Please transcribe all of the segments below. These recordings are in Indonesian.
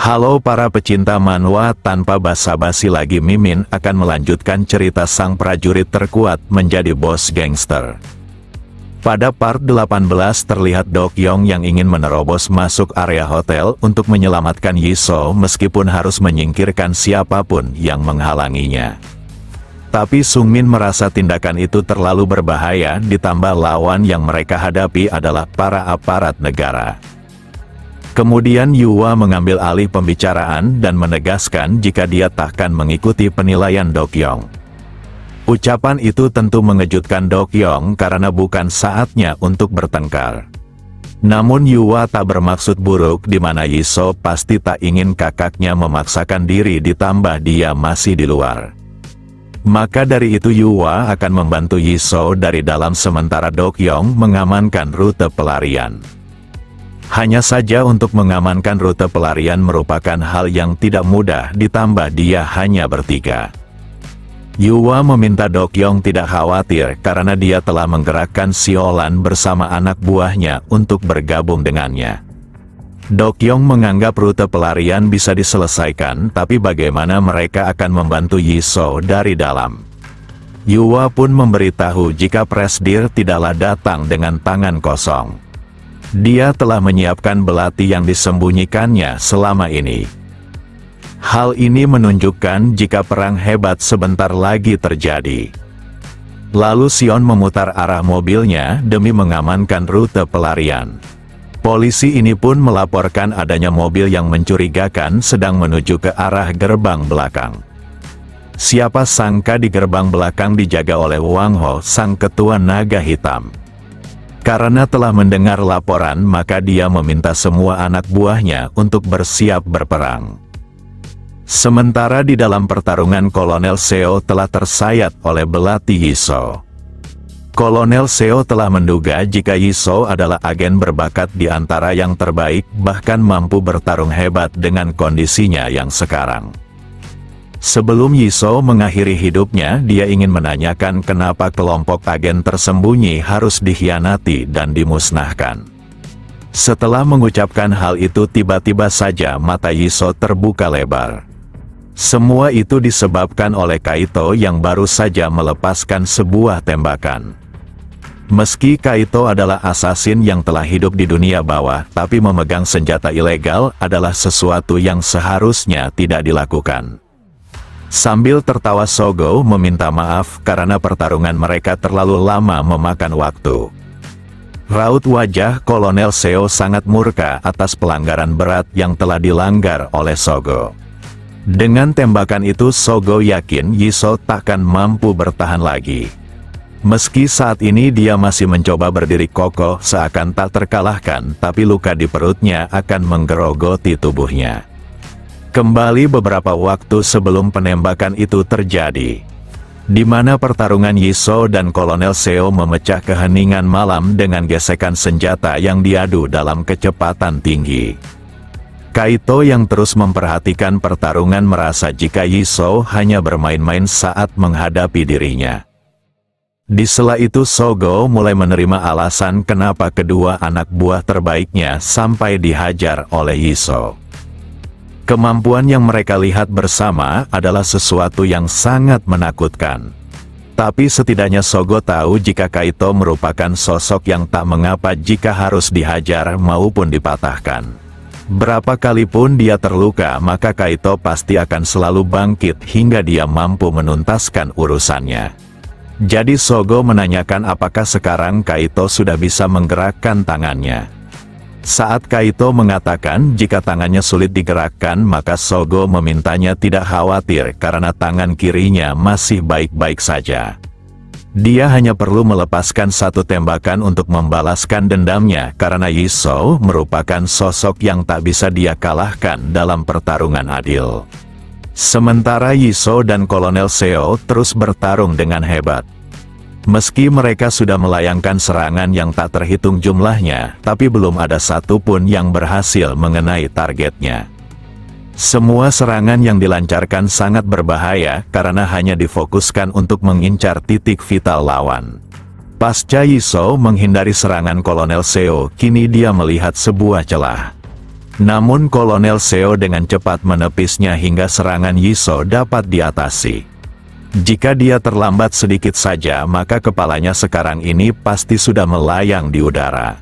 Halo para pecinta manhwa, tanpa basa-basi lagi Mimin akan melanjutkan cerita sang prajurit terkuat menjadi bos gangster. Pada part 18 terlihat Dokyeong yang ingin menerobos masuk area hotel untuk menyelamatkan Yiso meskipun harus menyingkirkan siapapun yang menghalanginya. Tapi Sungmin merasa tindakan itu terlalu berbahaya, ditambah lawan yang mereka hadapi adalah para aparat negara. Kemudian Yuwa mengambil alih pembicaraan dan menegaskan jika dia takkan mengikuti penilaian Dokyeong. Ucapan itu tentu mengejutkan Dokyeong karena bukan saatnya untuk bertengkar. Namun Yuwa tak bermaksud buruk, di mana Yiso pasti tak ingin kakaknya memaksakan diri ditambah dia masih di luar. Maka dari itu Yuwa akan membantu Yiso dari dalam sementara Dokyeong mengamankan rute pelarian. Hanya saja untuk mengamankan rute pelarian merupakan hal yang tidak mudah, ditambah dia hanya bertiga. Yuwa meminta Dokyeong tidak khawatir karena dia telah menggerakkan Siolan bersama anak buahnya untuk bergabung dengannya. Dokyeong menganggap rute pelarian bisa diselesaikan, tapi bagaimana mereka akan membantu Yiso dari dalam. Yuwa pun memberitahu jika Presdir tidaklah datang dengan tangan kosong. Dia telah menyiapkan belati yang disembunyikannya selama ini. Hal ini menunjukkan jika perang hebat sebentar lagi terjadi. Lalu Sion memutar arah mobilnya demi mengamankan rute pelarian. Polisi ini pun melaporkan adanya mobil yang mencurigakan sedang menuju ke arah gerbang belakang. Siapa sangka di gerbang belakang dijaga oleh Wang Ho, sang ketua naga hitam. Karena telah mendengar laporan, maka dia meminta semua anak buahnya untuk bersiap berperang. Sementara di dalam pertarungan Kolonel Seo telah tersayat oleh belati Yiso. Kolonel Seo telah menduga jika Yiso adalah agen berbakat di antara yang terbaik, bahkan mampu bertarung hebat dengan kondisinya yang sekarang. Sebelum Yiso mengakhiri hidupnya, dia ingin menanyakan kenapa kelompok agen tersembunyi harus dikhianati dan dimusnahkan. Setelah mengucapkan hal itu, tiba-tiba saja mata Yiso terbuka lebar. Semua itu disebabkan oleh Kaito yang baru saja melepaskan sebuah tembakan. Meski Kaito adalah asasin yang telah hidup di dunia bawah, tapi memegang senjata ilegal adalah sesuatu yang seharusnya tidak dilakukan. Sambil tertawa, Sogo meminta maaf karena pertarungan mereka terlalu lama memakan waktu. Raut wajah Kolonel Seo sangat murka atas pelanggaran berat yang telah dilanggar oleh Sogo. Dengan tembakan itu Sogo yakin Yiso takkan mampu bertahan lagi. Meski saat ini dia masih mencoba berdiri kokoh seakan tak terkalahkan, tapi luka di perutnya akan menggerogoti tubuhnya. Kembali beberapa waktu sebelum penembakan itu terjadi, di mana pertarungan Yiso dan Kolonel Seo memecah keheningan malam dengan gesekan senjata yang diadu dalam kecepatan tinggi. Kaito yang terus memperhatikan pertarungan merasa jika Yiso hanya bermain-main saat menghadapi dirinya. Di sela itu Sogo mulai menerima alasan kenapa kedua anak buah terbaiknya sampai dihajar oleh Yiso. Kemampuan yang mereka lihat bersama adalah sesuatu yang sangat menakutkan. Tapi setidaknya Sogo tahu jika Kaito merupakan sosok yang tak mengapa jika harus dihajar maupun dipatahkan. Berapa kali pun dia terluka, maka Kaito pasti akan selalu bangkit hingga dia mampu menuntaskan urusannya. Jadi Sogo menanyakan apakah sekarang Kaito sudah bisa menggerakkan tangannya. Saat Kaito mengatakan jika tangannya sulit digerakkan, maka Sogo memintanya tidak khawatir karena tangan kirinya masih baik-baik saja. Dia hanya perlu melepaskan satu tembakan untuk membalaskan dendamnya karena Yiso merupakan sosok yang tak bisa dia kalahkan dalam pertarungan adil. Sementara Yiso dan Kolonel Seo terus bertarung dengan hebat. Meski mereka sudah melayangkan serangan yang tak terhitung jumlahnya, tapi belum ada satupun yang berhasil mengenai targetnya. Semua serangan yang dilancarkan sangat berbahaya karena hanya difokuskan untuk mengincar titik vital lawan. Pasca Yisou menghindari serangan Kolonel Seo, kini dia melihat sebuah celah. Namun Kolonel Seo dengan cepat menepisnya hingga serangan Yisou dapat diatasi. Jika dia terlambat sedikit saja, maka kepalanya sekarang ini pasti sudah melayang di udara.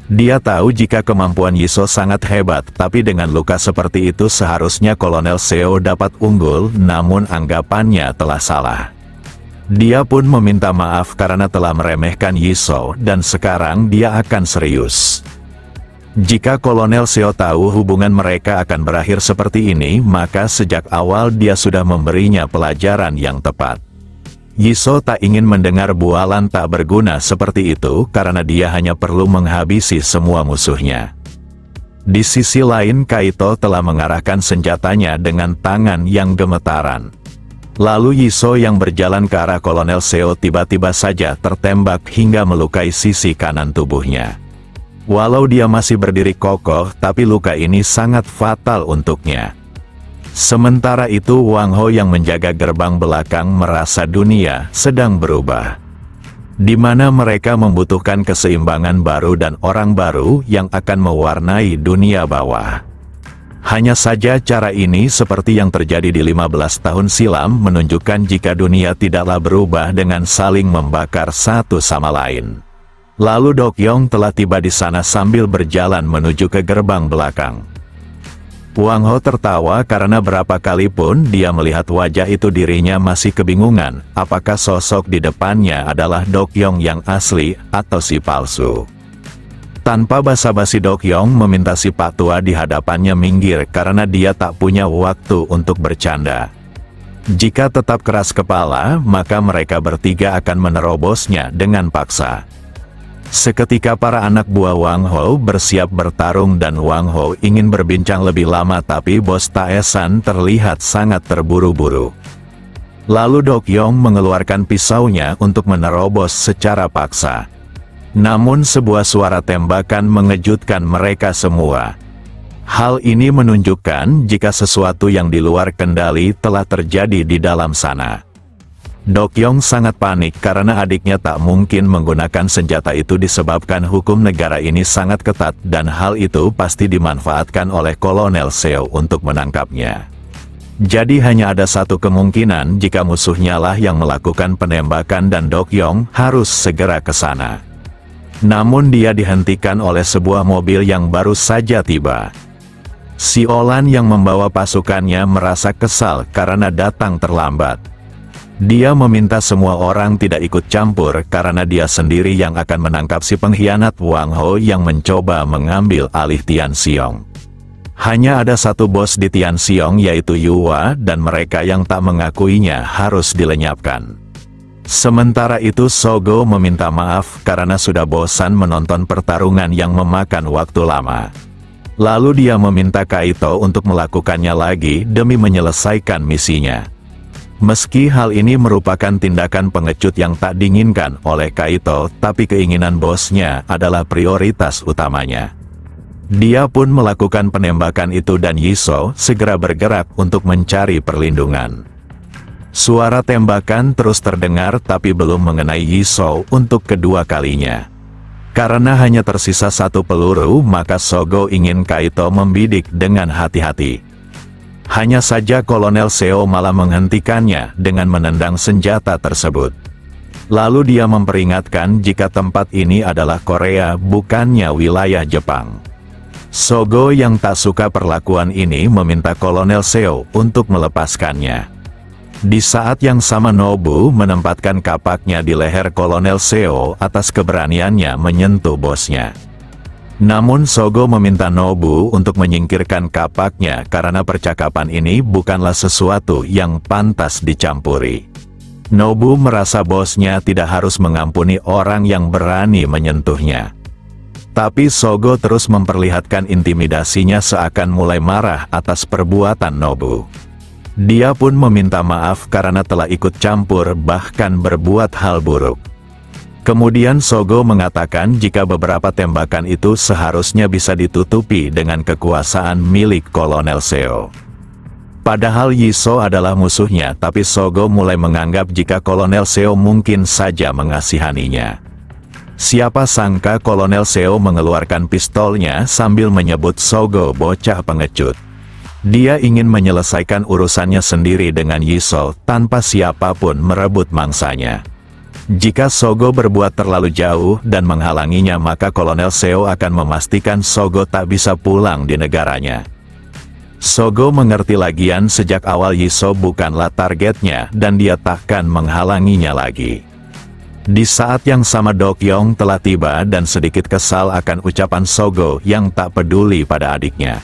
Dia tahu jika kemampuan Yisou sangat hebat, tapi dengan luka seperti itu seharusnya Kolonel Seo dapat unggul, namun anggapannya telah salah. Dia pun meminta maaf karena telah meremehkan Yisou, dan sekarang dia akan serius. Jika Kolonel Seo tahu hubungan mereka akan berakhir seperti ini, maka sejak awal dia sudah memberinya pelajaran yang tepat. Yisou tak ingin mendengar bualan tak berguna seperti itu karena dia hanya perlu menghabisi semua musuhnya. Di sisi lain, Kaito telah mengarahkan senjatanya dengan tangan yang gemetaran. Lalu Yisou yang berjalan ke arah Kolonel Seo tiba-tiba saja tertembak hingga melukai sisi kanan tubuhnya. Walau dia masih berdiri kokoh, tapi luka ini sangat fatal untuknya. Sementara itu Wang Hao yang menjaga gerbang belakang merasa dunia sedang berubah. Di mana mereka membutuhkan keseimbangan baru dan orang baru yang akan mewarnai dunia bawah. Hanya saja cara ini seperti yang terjadi di 15 tahun silam menunjukkan jika dunia tidaklah berubah dengan saling membakar satu sama lain. Lalu Dokyong telah tiba di sana sambil berjalan menuju ke gerbang belakang. Wang Hao tertawa karena berapa kali pun dia melihat wajah itu dirinya masih kebingungan, apakah sosok di depannya adalah Dokyong yang asli atau si palsu. Tanpa basa-basi Dokyong meminta si Pak Tua di hadapannya minggir karena dia tak punya waktu untuk bercanda. Jika tetap keras kepala, maka mereka bertiga akan menerobosnya dengan paksa. Seketika para anak buah Wang Hao bersiap bertarung dan Wang Hao ingin berbincang lebih lama, tapi bos Taesan terlihat sangat terburu-buru. Lalu Dokyong mengeluarkan pisaunya untuk menerobos secara paksa. Namun sebuah suara tembakan mengejutkan mereka semua. Hal ini menunjukkan jika sesuatu yang di luar kendali telah terjadi di dalam sana. Dokyong sangat panik karena adiknya tak mungkin menggunakan senjata itu disebabkan hukum negara ini sangat ketat dan hal itu pasti dimanfaatkan oleh Kolonel Seo untuk menangkapnya. Jadi hanya ada satu kemungkinan jika musuhnya lah yang melakukan penembakan dan Dokyong harus segera ke sana. Namun dia dihentikan oleh sebuah mobil yang baru saja tiba. Si Olan yang membawa pasukannya merasa kesal karena datang terlambat. Dia meminta semua orang tidak ikut campur karena dia sendiri yang akan menangkap si pengkhianat Wang Hao yang mencoba mengambil alih Tianxiong. Hanya ada satu bos di Tianxiong yaitu Yua dan mereka yang tak mengakuinya harus dilenyapkan. Sementara itu Sogo meminta maaf karena sudah bosan menonton pertarungan yang memakan waktu lama. Lalu dia meminta Kaito untuk melakukannya lagi demi menyelesaikan misinya. Meski hal ini merupakan tindakan pengecut yang tak diinginkan oleh Kaito, tapi keinginan bosnya adalah prioritas utamanya. Dia pun melakukan penembakan itu dan Yisou segera bergerak untuk mencari perlindungan. Suara tembakan terus terdengar tapi belum mengenai Yisou untuk kedua kalinya. Karena hanya tersisa satu peluru, maka Sogo ingin Kaito membidik dengan hati-hati. Hanya saja Kolonel Seo malah menghentikannya dengan menendang senjata tersebut. Lalu dia memperingatkan jika tempat ini adalah Korea bukannya wilayah Jepang. Sogo yang tak suka perlakuan ini meminta Kolonel Seo untuk melepaskannya. Di saat yang sama Nobu menempatkan kapaknya di leher Kolonel Seo atas keberaniannya menyentuh bosnya. Namun Sogo meminta Nobu untuk menyingkirkan kapaknya karena percakapan ini bukanlah sesuatu yang pantas dicampuri. Nobu merasa bosnya tidak harus mengampuni orang yang berani menyentuhnya. Tapi Sogo terus memperlihatkan intimidasinya seakan mulai marah atas perbuatan Nobu. Dia pun meminta maaf karena telah ikut campur bahkan berbuat hal buruk. Kemudian Sogo mengatakan jika beberapa tembakan itu seharusnya bisa ditutupi dengan kekuasaan milik Kolonel Seo. Padahal Yisou adalah musuhnya, tapi Sogo mulai menganggap jika Kolonel Seo mungkin saja mengasihaninya. Siapa sangka Kolonel Seo mengeluarkan pistolnya sambil menyebut Sogo bocah pengecut. Dia ingin menyelesaikan urusannya sendiri dengan Yisou tanpa siapapun merebut mangsanya. Jika Sogo berbuat terlalu jauh dan menghalanginya, maka Kolonel Seo akan memastikan Sogo tak bisa pulang di negaranya. Sogo mengerti lagian sejak awal Yisou bukanlah targetnya dan dia takkan menghalanginya lagi. Di saat yang sama Dokyong telah tiba dan sedikit kesal akan ucapan Sogo yang tak peduli pada adiknya.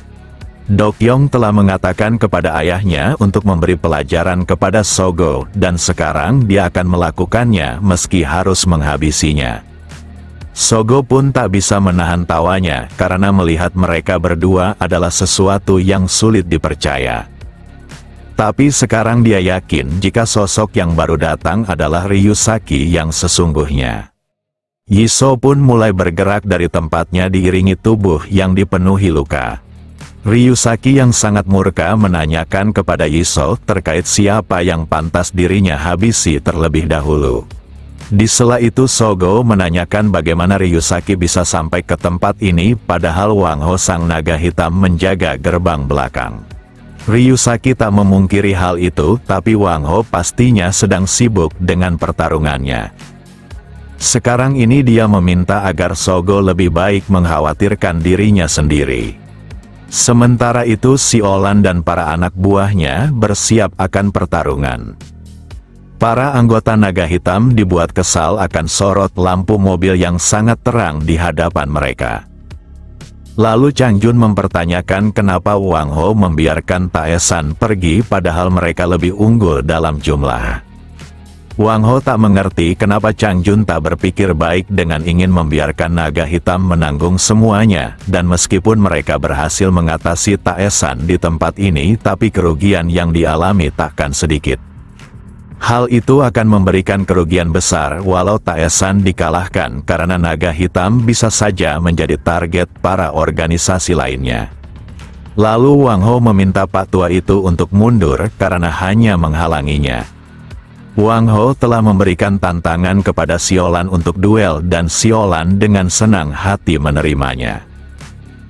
Dokyong telah mengatakan kepada ayahnya untuk memberi pelajaran kepada Sogo dan sekarang dia akan melakukannya meski harus menghabisinya. Sogo pun tak bisa menahan tawanya karena melihat mereka berdua adalah sesuatu yang sulit dipercaya. Tapi sekarang dia yakin jika sosok yang baru datang adalah Ryusaki yang sesungguhnya. Yisou pun mulai bergerak dari tempatnya diiringi tubuh yang dipenuhi luka. Ryusaki yang sangat murka menanyakan kepada Yisou terkait siapa yang pantas dirinya habisi terlebih dahulu. Di sela itu Sogo menanyakan bagaimana Ryusaki bisa sampai ke tempat ini padahal Wang Ho sang naga hitam menjaga gerbang belakang. Ryusaki tak memungkiri hal itu, tapi Wang Ho pastinya sedang sibuk dengan pertarungannya. Sekarang ini dia meminta agar Sogo lebih baik mengkhawatirkan dirinya sendiri. Sementara itu Siolan dan para anak buahnya bersiap akan pertarungan. Para anggota naga hitam dibuat kesal akan sorot lampu mobil yang sangat terang di hadapan mereka. Lalu Chang Jun mempertanyakan kenapa Wang Ho membiarkan Taesan pergi padahal mereka lebih unggul dalam jumlah. Wang Ho tak mengerti kenapa Chang Jun tak berpikir baik dengan ingin membiarkan naga hitam menanggung semuanya, dan meskipun mereka berhasil mengatasi Taesan di tempat ini tapi kerugian yang dialami takkan sedikit. Hal itu akan memberikan kerugian besar walau Taesan dikalahkan karena naga hitam bisa saja menjadi target para organisasi lainnya. Lalu Wang Ho meminta Pak Tua itu untuk mundur karena hanya menghalanginya. Wang Ho telah memberikan tantangan kepada Siolan untuk duel dan Siolan dengan senang hati menerimanya.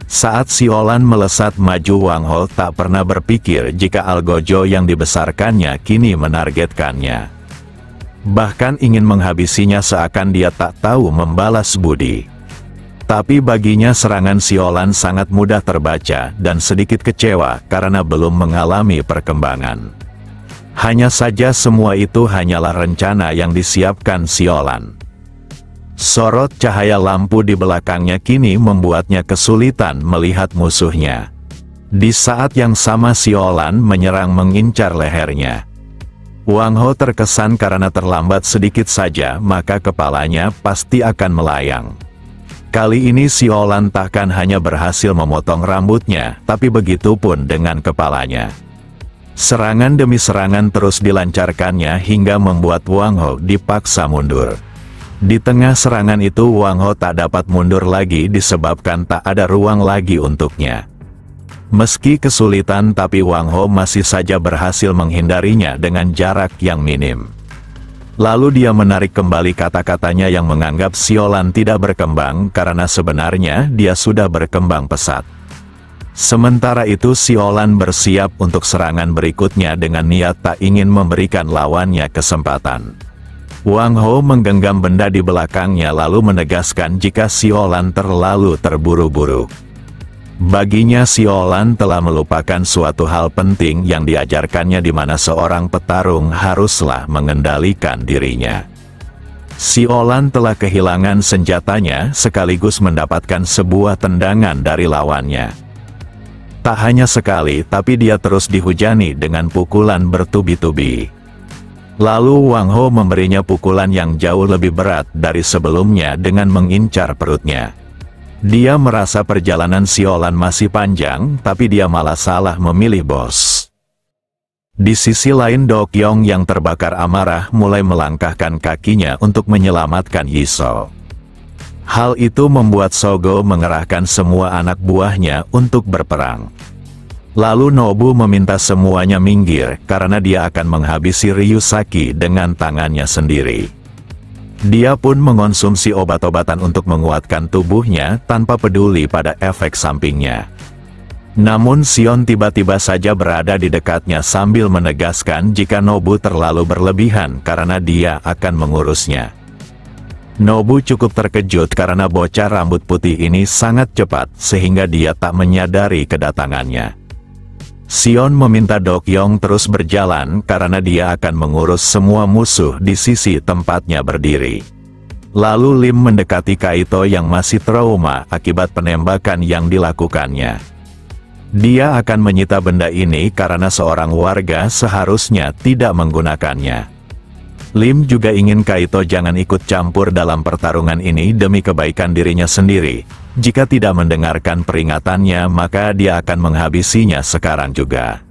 Saat Siolan melesat maju, Wang Ho tak pernah berpikir jika Algojo yang dibesarkannya kini menargetkannya. Bahkan ingin menghabisinya seakan dia tak tahu membalas budi. Tapi baginya serangan Siolan sangat mudah terbaca dan sedikit kecewa karena belum mengalami perkembangan. Hanya saja semua itu hanyalah rencana yang disiapkan Siolan. Sorot cahaya lampu di belakangnya kini membuatnya kesulitan melihat musuhnya. Di saat yang sama Siolan menyerang mengincar lehernya. Wang Ho terkesan karena terlambat sedikit saja maka kepalanya pasti akan melayang. Kali ini Siolan takkan hanya berhasil memotong rambutnya, tapi begitu pun dengan kepalanya. Serangan demi serangan terus dilancarkannya hingga membuat Wang Ho dipaksa mundur. Di tengah serangan itu Wang Ho tak dapat mundur lagi disebabkan tak ada ruang lagi untuknya. Meski kesulitan tapi Wang Ho masih saja berhasil menghindarinya dengan jarak yang minim. Lalu dia menarik kembali kata-katanya yang menganggap Siolan tidak berkembang karena sebenarnya dia sudah berkembang pesat. Sementara itu Siolan bersiap untuk serangan berikutnya dengan niat tak ingin memberikan lawannya kesempatan. Wang Ho menggenggam benda di belakangnya lalu menegaskan jika Siolan terlalu terburu-buru. Baginya Siolan telah melupakan suatu hal penting yang diajarkannya di mana seorang petarung haruslah mengendalikan dirinya. Siolan telah kehilangan senjatanya sekaligus mendapatkan sebuah tendangan dari lawannya. Tak hanya sekali tapi dia terus dihujani dengan pukulan bertubi-tubi. Lalu Wang Ho memberinya pukulan yang jauh lebih berat dari sebelumnya dengan mengincar perutnya. Dia merasa perjalanan Siolan masih panjang, tapi dia malah salah memilih bos. Di sisi lain Dokyong yang terbakar amarah mulai melangkahkan kakinya untuk menyelamatkan Yisou. Hal itu membuat Sogo mengerahkan semua anak buahnya untuk berperang. Lalu Nobu meminta semuanya minggir karena dia akan menghabisi Ryusaki dengan tangannya sendiri. Dia pun mengonsumsi obat-obatan untuk menguatkan tubuhnya tanpa peduli pada efek sampingnya. Namun Sion tiba-tiba saja berada di dekatnya sambil menegaskan jika Nobu terlalu berlebihan karena dia akan mengurusnya. Nobu cukup terkejut karena bocah rambut putih ini sangat cepat sehingga dia tak menyadari kedatangannya. Sion meminta Dokyong terus berjalan karena dia akan mengurus semua musuh di sisi tempatnya berdiri. Lalu Lim mendekati Kaito yang masih trauma akibat penembakan yang dilakukannya. Dia akan menyita benda ini karena seorang warga seharusnya tidak menggunakannya. Lim juga ingin Kaito jangan ikut campur dalam pertarungan ini demi kebaikan dirinya sendiri. Jika tidak mendengarkan peringatannya maka dia akan menghabisinya sekarang juga.